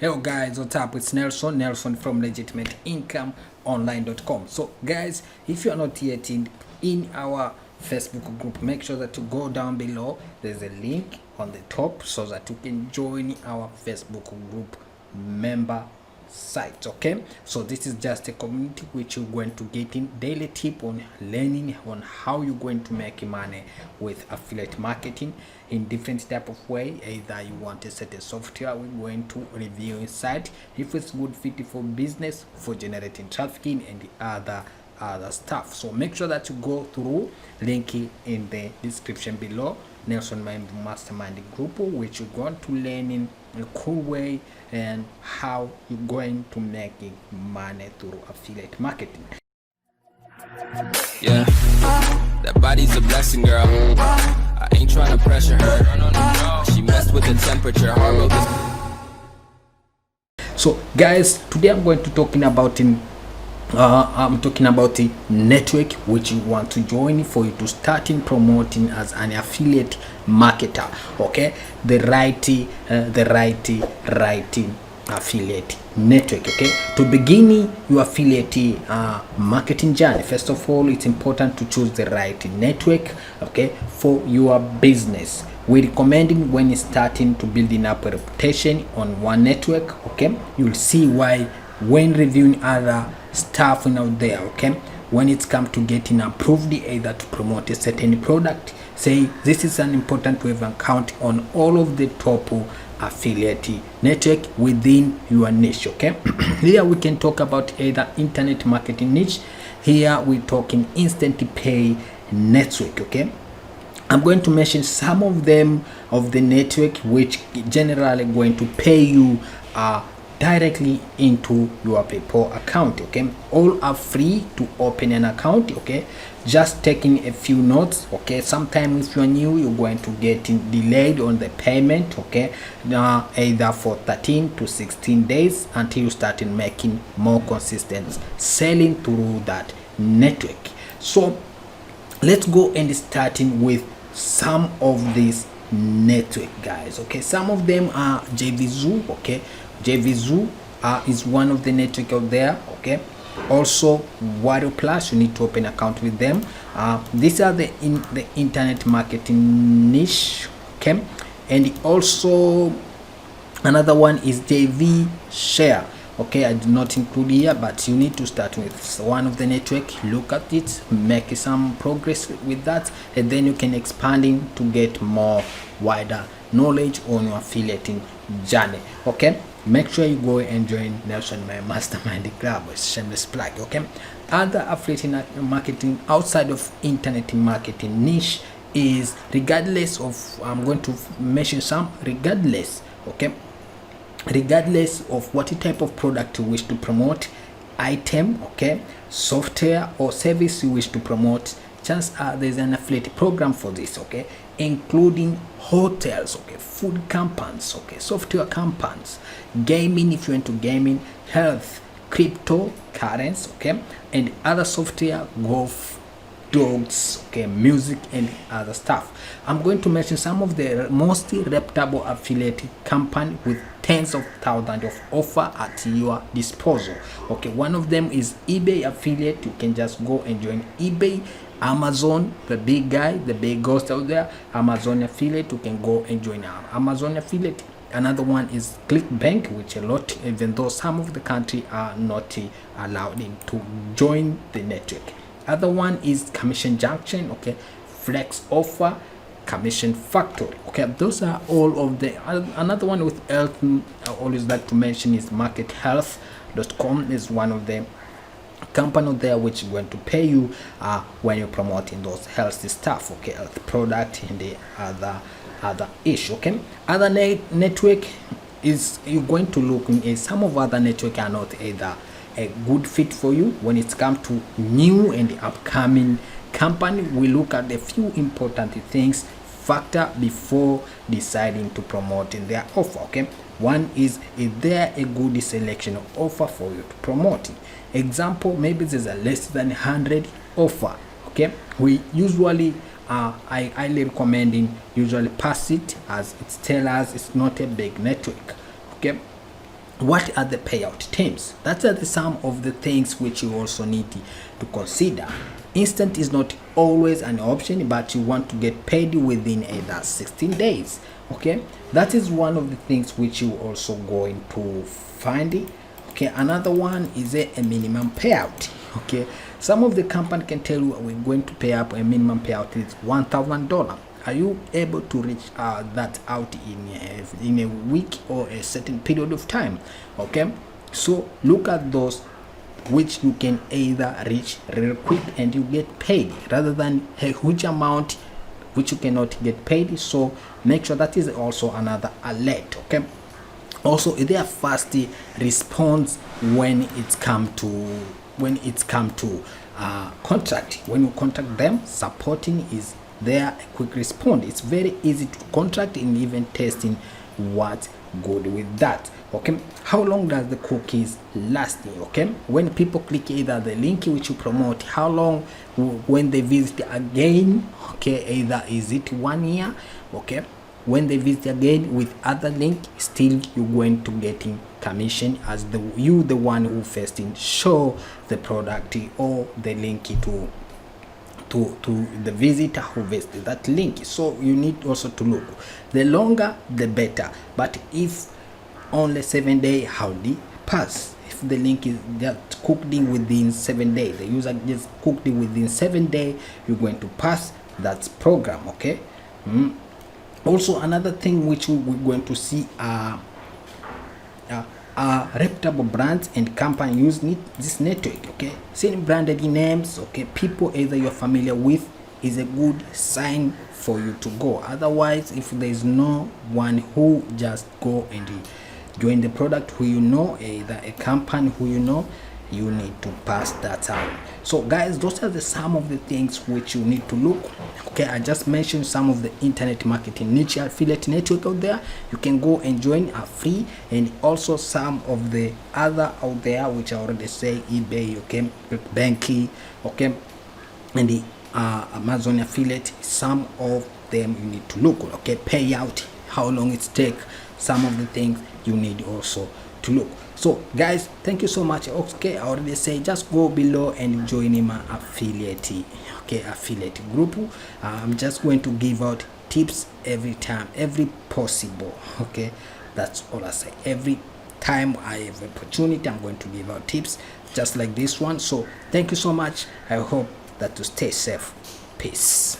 Hello guys, what's up? It's Nelson from legitimateincomeonline.com. So guys, if you're not yet in our Facebook group, make sure that you go down below. There's a link on the top so that you can join our Facebook group member site. Okay, so this is just a community which you're going to get in daily tip on learning on how you're going to make money with affiliate marketing in different type of way. Either you want a certain software, we're going to review inside if it's good fit for business, for generating trafficking and the other stuff. So make sure that you go through link in the description below. Nelson Maimu Mastermind Group, which you're going to learn in a cool way and how you're going to make money through affiliate marketing. Yeah, that body's a blessing, girl. I ain't trying to pressure her. She messed with the temperature. So guys, today I'm going to talking about the network which you want to join for you to start in promoting as an affiliate marketer. Okay, the right affiliate network. Okay, to begin your affiliate marketing journey, first of all, it's important to choose the right network, okay, for your business. We recommend when starting to building up a reputation on one network. Okay, you'll see why when reviewing other stuff out there. Okay, when it's come to getting approved either to promote a certain product, say this is an important to have account on all of the top affiliate network within your niche. Okay, here we can talk about either internet marketing niche. Here we're talking instant pay network. Okay, I'm going to mention some of them of the network which generally going to pay you directly into your PayPal account. Okay, all are free to open an account. Okay, just taking a few notes. Okay, sometimes if you're new, you're going to get delayed on the payment. Okay, either for 13 to 16 days until you start making more consistent selling through that network. So let's go and starting with some of these network, guys. Okay, some of them are JVZoo. Okay, JVZoo is one of the network out there. Okay, also Wario Plus, you need to open account with them. These are the internet marketing niche. Okay, and also another one is JV Share. Okay, I do not include here, but you need to start with one of the network, look at it, make some progress with that, and then you can expanding to get more wider knowledge on your affiliating journey. Okay, make sure you go and join Nelson my Mastermind Club. It's shameless plug. Okay, other affiliate marketing outside of internet marketing niche is regardless of, I'm going to mention some regardless. Okay, regardless of what type of product you wish to promote, item, okay, software or service you wish to promote, chances are there's an affiliate program for this. Okay, including hotels, okay, food companies, okay, software companies, gaming if you're into gaming, health, cryptocurrency, okay, and other software, golf, dogs, okay, music and other stuff. I'm going to mention some of the most reputable affiliate company with tens of thousands of offer at your disposal. Okay, one of them is eBay affiliate. You can just go and join eBay. Amazon, the big guy, the big ghost out there, Amazon affiliate, you can go and join Amazon affiliate. Another one is ClickBank, which a lot, even though some of the country are not allowed in to join the network. Other one is Commission Junction. Okay, Flex Offer, Commission Factory. Okay, those are all of the. Another one with health I always like to mention is markethealth.com is one of the company there which is going to pay you when you're promoting those healthy stuff. Okay, health product and the other issue. Okay, other network is you're going to look in some of other network are not either a good fit for you. When it's come to new and upcoming company, we look at a few important things factor before deciding to promote in their offer. Okay, one is there a good selection of offer for you to promote? Example, maybe there's a less than 100 offer. Okay, we usually I highly recommending usually pass it, as it tells us it's not a big network. Okay, what are the payout terms? That's the some of the things which you also need to consider. Instant is not always an option, but you want to get paid within either 16 days. Okay, that is one of the things which you also going to find. Okay, another one is a minimum payout. Okay, some of the company can tell you we're going to pay up a minimum payout is $1,000. Are you able to reach that out in a week or a certain period of time? Okay, so look at those which you can either reach real quick and you get paid, rather than a huge amount which you cannot get paid. So make sure that is also another alert. Okay, also their fast response when it's come to contract. When you contact them, supporting is there, a quick response. It's very easy to contract and even testing what good with that. Okay, how long does the cookies last? Okay, when people click either the link which you promote, how long when they visit again? Okay, either is it 1 year? Okay, when they visit again with other link, still you're going to getting commission as the one who first show the product or the link to the visitor who visited that link. So you need also to look, the longer the better. But if only 7 days, how do pass? If the link is just cooked in within 7 days, the user just cooked in within 7 days, you're going to pass that program. Okay. Also another thing which we're going to see are reputable brands and company use this network. Okay, seeing branded names, okay, people either you're familiar with, is a good sign for you to go. Otherwise, if there is no one who just go and join the product who you know, either a company who you know, you need to pass that out. So guys, those are some of the things which you need to look. Okay, I just mentioned some of the internet marketing niche affiliate network out there. You can go and join, are free, and also some of the other out there which I already say, eBay, okay, Banky, okay, and the Amazon affiliate. Some of them you need to look. Okay, payout, how long it take, some of the things you need also to look. So guys, thank you so much. Okay, I already say just go below and join my affiliate group. I'm just going to give out tips every time, every possible. Okay, that's all I say. Every time I have opportunity, I'm going to give out tips just like this one. So thank you so much. I hope that you stay safe. Peace.